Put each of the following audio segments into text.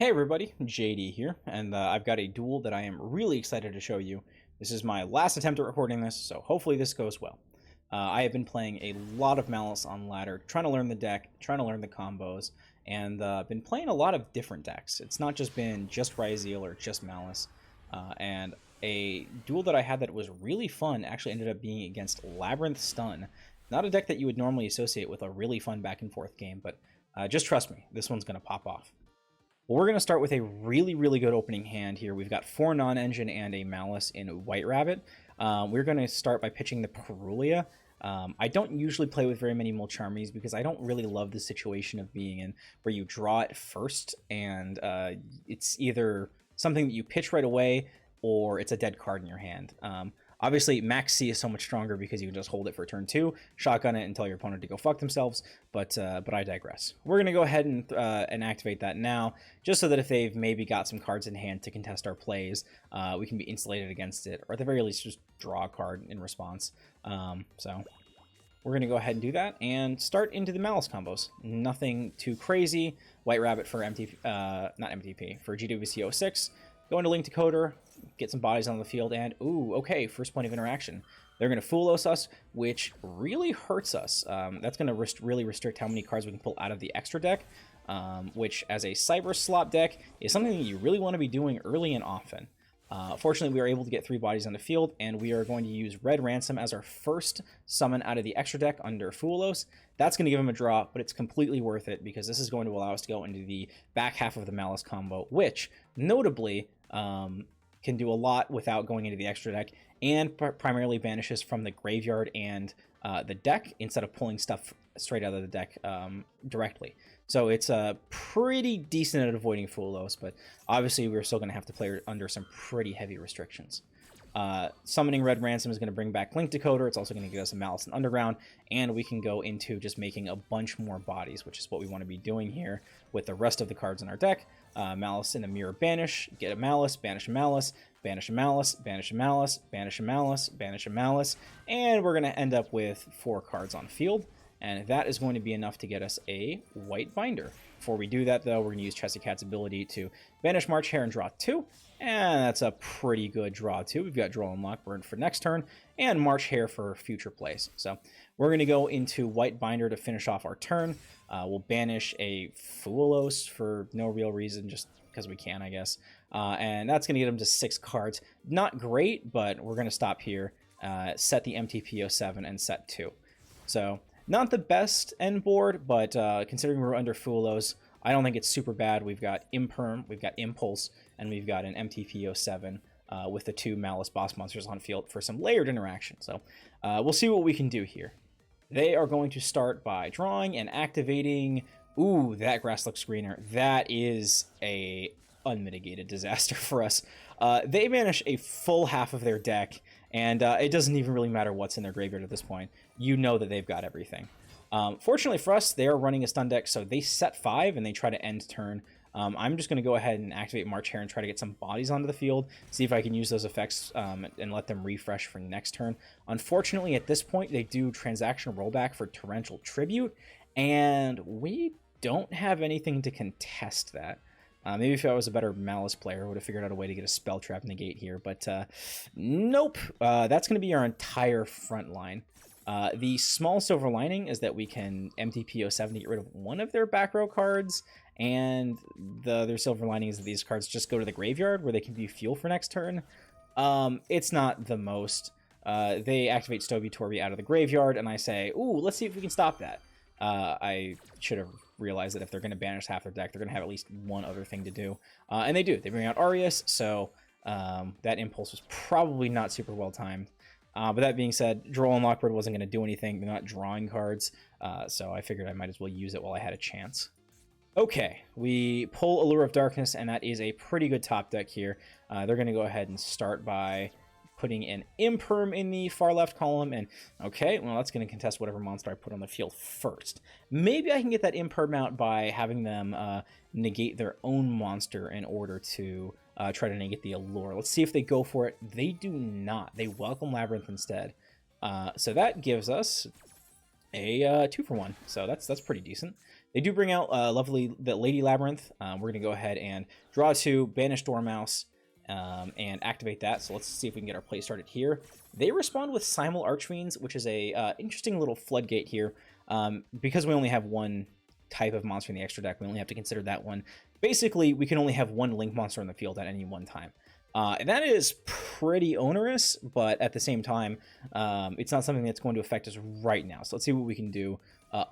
Hey everybody, JD here, and I've got a duel that I am really excited to show you. This is my last attempt at recording this, so hopefully this goes well. I have been playing a lot of Malice on ladder, trying to learn the deck, trying to learn the combos, and been playing a lot of different decks. It's not just been just Ryzeal or just Malice, and a duel that I had that was really fun actually ended up being against Labyrnth Stun. Not a deck that you would normally associate with a really fun back and forth game, but just trust me, this one's going to pop off. Well, we're going to start with a really good opening hand here. We've got 4 non-engine and a Malice in White Rabbit. We're going to start by pitching the Perulia. I don't usually play with very many Mulcharmies because I don't really love the situation of being in where you draw it first and it's either something that you pitch right away or it's a dead card in your hand. Obviously, Max C is so much stronger because you can just hold it for turn 2, shotgun it, and tell your opponent to go fuck themselves, but I digress. We're going to go ahead and activate that now, just so that if they've maybe got some cards in hand to contest our plays, we can be insulated against it, or at the very least just draw a card in response. So we're going to go ahead and do that, and start into the Malice combos. Nothing too crazy. White Rabbit for not MTP, for GWC 06. Go into Link Decoder, get some bodies on the field, and ooh, okay, first point of interaction. They're going to Fool us, which really hurts us. That's going to really restrict how many cards we can pull out of the extra deck, which as a Cyber Slop deck is something that you really want to be doing early and often. Fortunately, we are able to get 3 bodies on the field, and we are going to use Red Ransom as our first summon out of the extra deck under Foolos. That's going to give him a draw, but it's completely worth it because this is going to allow us to go into the back half of the Malice combo, which, notably, can do a lot without going into the extra deck, and primarily banishes from the graveyard and the deck instead of pulling stuff straight out of the deck directly. So it's pretty decent at avoiding Foolos, but obviously we're still going to have to play under some pretty heavy restrictions. Summoning Red Ransom is going to bring back Link Decoder. It's also going to give us a Malice and Underground, and we can go into just making a bunch more bodies, which is what we want to be doing here with the rest of the cards in our deck. Malice in a Mirror Banish, get a Malice, banish a Malice, banish a Malice, banish a Malice, banish a Malice, banish a Malice, and we're going to end up with 4 cards on field, and that is going to be enough to get us a White Binder. Before we do that, though, we're going to use Chesty Cat's ability to banish March Hare and draw 2, and that's a pretty good draw, too. We've got Duel Info for next turn, and March Hare for future plays. So we're going to go into White Binder to finish off our turn. We'll banish a Foolos for no real reason, just because we can, I guess. And that's going to get him to 6 cards. Not great, but we're going to stop here, set the MTP07, and set 2. So not the best end board, but considering we're under Foolos, I don't think it's super bad. We've got Imperm, we've got Impulse, and we've got an MTP07 with the 2 Malice boss monsters on field for some layered interaction. So we'll see what we can do here. They are going to start by drawing and activating. Ooh, that grass looks greener. That is a unmitigated disaster for us. They banish a full half of their deck, and it doesn't even really matter what's in their graveyard at this point. You know that they've got everything. Fortunately for us, they are running a stun deck, so they set 5 and they try to end turn. I'm just going to go ahead and activate March Hare and try to get some bodies onto the field, see if I can use those effects and let them refresh for next turn. Unfortunately, at this point, they do transaction rollback for Torrential Tribute, and we don't have anything to contest that. Maybe if I was a better Malice player, I would have figured out a way to get a Spell Trap negate here, but nope. That's going to be our entire front line. The small silver lining is that we can MTP07 to get rid of one of their back row cards, and the other silver lining is that these cards just go to the graveyard where they can be fuel for next turn. It's not the most. They activate Stovey Torby out of the graveyard, and I say, ooh, let's see if we can stop that. I should have realized that if they're going to banish half their deck, they're going to have at least one other thing to do. And they do. They bring out Arius, so that Impulse was probably not super well timed. But that being said, Duel Info wasn't going to do anything. They're not drawing cards, so I figured I might as well use it while I had a chance. Okay, we pull Allure of Darkness, and that is a pretty good top deck here. They're going to go ahead and start by putting an Imperm in the far left column, and okay, well, that's going to contest whatever monster I put on the field first. Maybe I can get that Imperm out by having them negate their own monster in order to try to negate the Allure. Let's see if they go for it. They do not. They welcome Labyrnth instead. So that gives us a 2-for-1. So that's pretty decent. They do bring out the Lady Labyrinth. We're going to go ahead and draw 2, banish Dormouse, and activate that. So let's see if we can get our play started here. They respond with Simul Archfiends, which is a interesting little floodgate here. Because we only have one type of monster in the extra deck, we only have to consider that one. Basically, we can only have one Link monster in the field at any one time. And that is pretty onerous, but at the same time, it's not something that's going to affect us right now. So let's see what we can do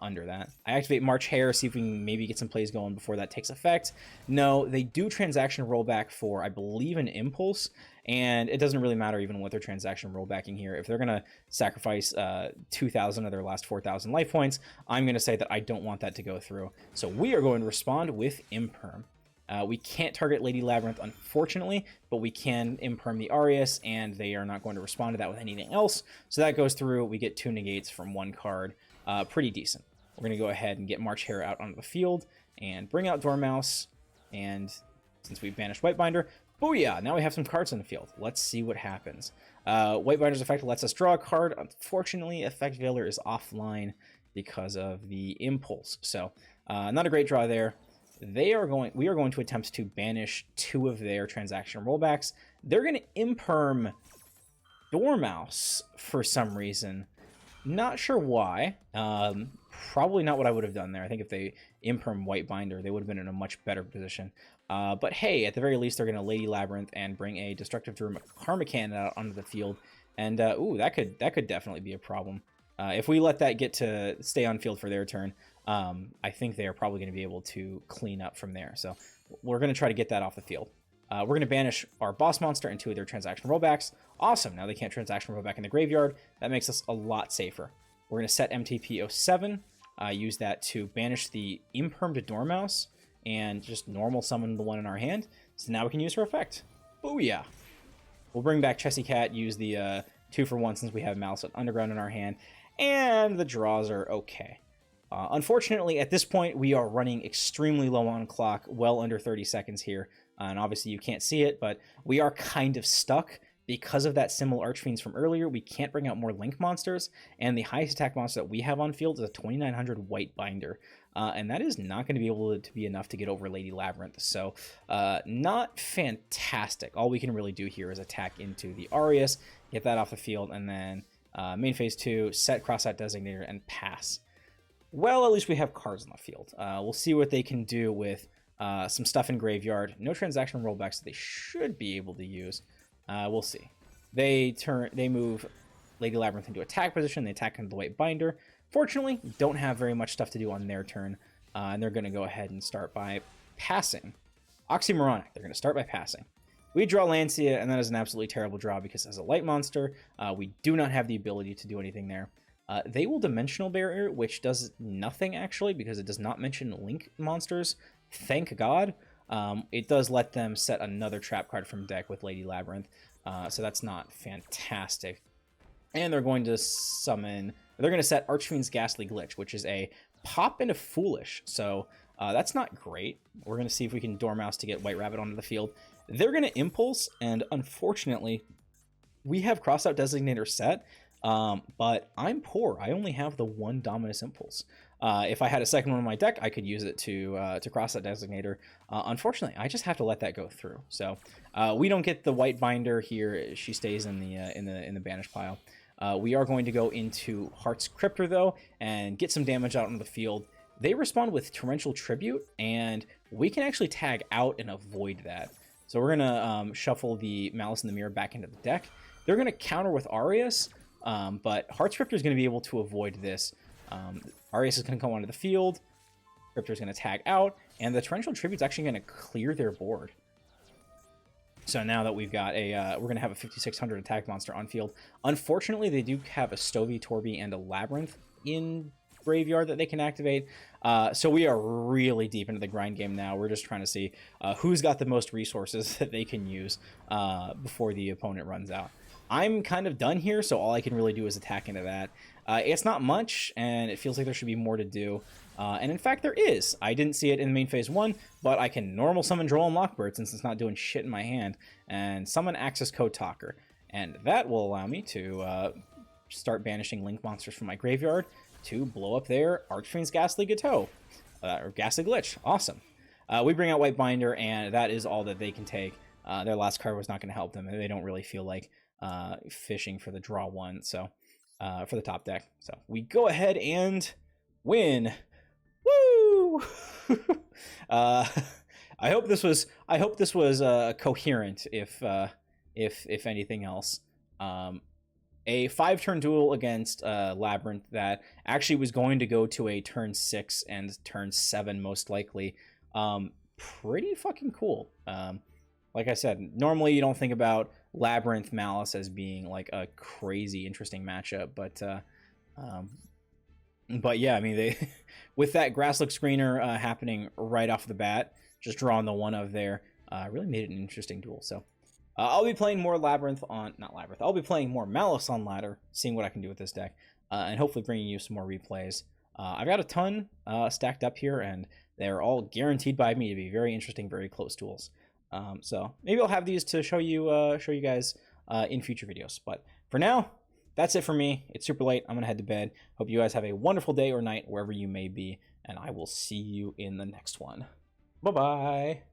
under that. I activate March Hare, see if we can maybe get some plays going before that takes effect. No, they do transaction rollback for, I believe, an Impulse, and it doesn't really matter even what their transaction rollbacking here. If they're going to sacrifice 2,000 of their last 4,000 life points, I'm going to say that I don't want that to go through. So we are going to respond with Imperm. We can't target Lady Labyrinth, unfortunately, but we can Imperm the Aureus, and they are not going to respond to that with anything else. So that goes through. We get 2 negates from 1 card. Pretty decent. We're going to go ahead and get March Hare out onto the field and bring out Dormouse. And since we banished Whitebinder, booyah! Now we have some cards in the field. Let's see what happens. Whitebinder's effect lets us draw a card. Unfortunately, Effect Veiler is offline because of the Impulse. So not a great draw there. We are going to attempt to banish 2 of their transaction rollbacks. They're going to Imperm Dormouse for some reason. Not sure why. Probably not what I would have done there. I think if they Imperm Whitebinder, they would have been in a much better position. But hey, at the very least, they're going to Lady Labyrinth and bring a Destructive Karma Cannon out onto the field. And ooh, that could definitely be a problem. If we let that get to stay on field for their turn, I think they are probably going to be able to clean up from there. So we're going to try to get that off the field. We're going to banish our boss monster and 2 of their transaction rollbacks. Awesome. Now they can't transaction rollback in the graveyard. That makes us a lot safer. We're going to set MTP 07. Use that to banish the Imperm to Dormouse and just normal summon the one in our hand. So now we can use her effect. Booyah. We'll bring back Chessy Cat, use the 2 for 1 since we have Malice and Underground in our hand. And the draws are okay. Unfortunately, at this point, we are running extremely low on clock, well under 30 seconds here. And obviously you can't see it, but we are kind of stuck. Because of that Simul Archfiends from earlier, we can't bring out more Link monsters, and the highest attack monster that we have on field is a 2900 Whitebinder. And that is not going to be able to be enough to get over Lady Labyrinth. So not fantastic. All we can really do here is attack into the Aureus, get that off the field, and then main phase 2, set Cross-Out Designator, and pass. Well, at least we have cards on the field. We'll see what they can do with some stuff in graveyard. No transaction rollbacks that they should be able to use. We'll see. They move Lady Labyrinth into attack position. They attack into the Whitebinder. Fortunately, don't have very much stuff to do on their turn. And they're going to go ahead and start by passing. Oxymoronic. They're going to start by passing. We draw Lancia, and that is an absolutely terrible draw because as a light monster, we do not have the ability to do anything there. They will Dimensional Barrier, which does nothing actually because it does not mention Link monsters. Thank God. It does let them set another trap card from deck with Lady Labyrinth, so that's not fantastic. And they're going to set Archfiend's Ghastly Glitch, which is a pop and a Foolish, so that's not great. We're going to see if we can Dormouse to get White Rabbit onto the field. They're going to Impulse, and unfortunately, we have Cross-Out Designator set, but I'm poor. I only have the 1 Dominus Impulse. If I had a second one in my deck, I could use it to cross that designator. Unfortunately, I just have to let that go through. So we don't get the Whitebinder here. She stays in the banish pile. We are going to go into Heart's Cryptor though and get some damage out on the field. They respond with Torrential Tribute, and we can actually tag out and avoid that. So we're gonna shuffle the Malice in the Mirror back into the deck. They're gonna counter with Aureus, but Heart's Cryptor is gonna be able to avoid this. Aureus is going to come onto the field, Cryptor is going to tag out, and the Torrential Tribute is actually going to clear their board. So now that we've got we're going to have a 5600 attack monster on field. Unfortunately, they do have a Stovey, Torby, and a Labyrinth in graveyard that they can activate. So we are really deep into the grind game now. We're just trying to see who's got the most resources that they can use before the opponent runs out. I'm kind of done here, so all I can really do is attack into that. It's not much, and it feels like there should be more to do. And in fact, there is. I didn't see it in main phase 1, but I can normal summon Droll and Lockbird since it's not doing shit in my hand, and summon Access Code Talker. And that will allow me to start banishing Link monsters from my graveyard to blow up their Archfiend's Ghastly Gateau. or Ghastly Glitch. Awesome. We bring out White Binder, and that is all that they can take. Their last card was not going to help them. They don't really feel like fishing for the draw one, so for the top deck. So we go ahead and win. Woo! I hope this was coherent, if anything else. A 5-turn duel against Labyrnth that actually was going to go to a turn 6 and turn 7 most likely. Pretty fucking cool. Like I said, normally you don't think about Labyrnth Malice as being like a crazy interesting matchup, but yeah, I mean, they with that Grasslook screener happening right off the bat, just drawing the one of there, really made it an interesting duel. So I'll be playing more Labyrinth on, not Labyrinth, I'll be playing more Malice on ladder, seeing what I can do with this deck, and hopefully bringing you some more replays. I've got a ton stacked up here, and they're all guaranteed by me to be very interesting, very close duels. So maybe I'll have these to show you guys in future videos. But for now, that's it for me. It's super late. I'm gonna head to bed. Hope you guys have a wonderful day or night wherever you may be, and I will see you in the next one. Bye-bye.